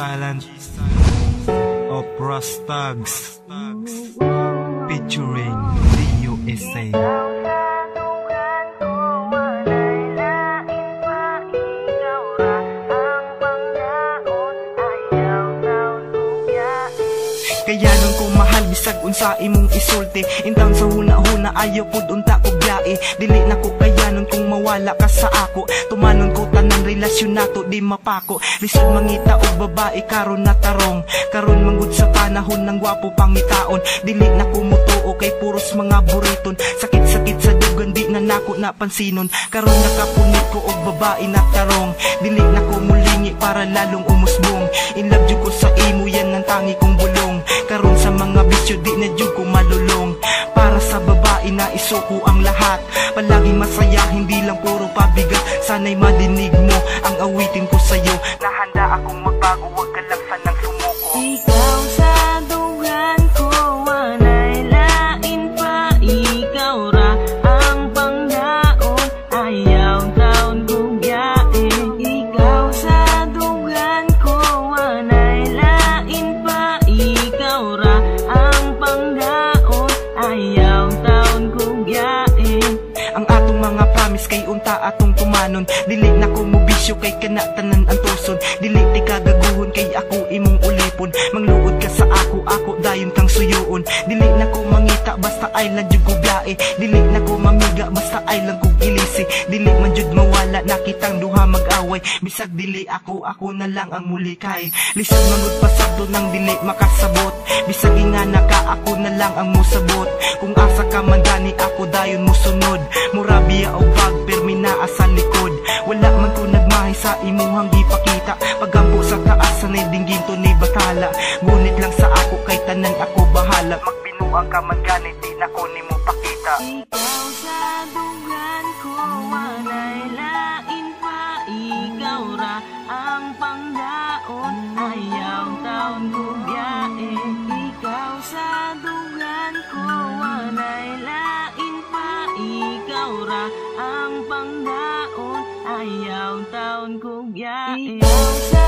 Silent of Rustags featuring the USA. Kaya nung ko mahal bisag unsa imong isulti, intang sa huna-huna ayaw pud unta ko biyae. Dili na ko kaya nun kung mawala ka sa ako. Tumanon ko tanan relasyon nato di mapako. Lisod mangita og babae karon na tarong. Karon manggud sa panahon ng gwapo pangitaon. Dili na ko mutuo kay puros mga buriton. Sakit-sakit sa dugan di na nako napansinon. Karon nakapunit ko og babae na tarong. Dili na ko mulingi para lalong umusbong. In love jud ko sa imo yan ang tangi kong bulong. Karon sa mga bisyo di na jud ko malulong. Para sa babae na isuko ang lahat. Palaging masaya hindi lang puro pabigat. Sana'y madinig mo ang awitin ko sa'yo. Nahanda akong magbago wag ka lang sanang sumuko. Ikaw sa dugan ko walay lain pa. Ikaw ra ang pangdaon ayaw taon gugyain. Ikaw sa dugan ko walay lain pa. Ikaw ra ang pangdaon ayaw taon gugyain. Ang atong mga promise kay unta atong tumanon. Dili na ko mobisyo kay kana tanan ang tuson. Dili ti kagaguhon kay ako imong ulipon. Mangluod ka sa ako dayon kang suyuon. Dili na ko mangita basta ay lang jud ko biyae. Dili na ko mamiga basta ay lang kog ilisi. Dili man jud mawala nakitang duha mag-away. Bisag dili ako na lang ang muli kay. Lisod mangud pasabdo nang dili makasabot. Bisag ingana ka ako na lang ang musabot. Kung asa ka man gani ako dayon musunod. Murabiya o bag permina sa likod. Wala man ko nagmahay sa imuhang gipakita. Pagampo sa taas sanay dinggin to ni batala. Ngunit lang sa ako kay tanan ako bahala. Magbinuang ka man gani di na ko nimo pakita. Ikaw sa dugan ko walay lain pa. Ikaw ra ang pangdaon ayaw taon gugyain. Ikaw sa dugan ko walay lain pa. Ikaw ra ang pangdaon ayaw taon gugyain. Ikaw sa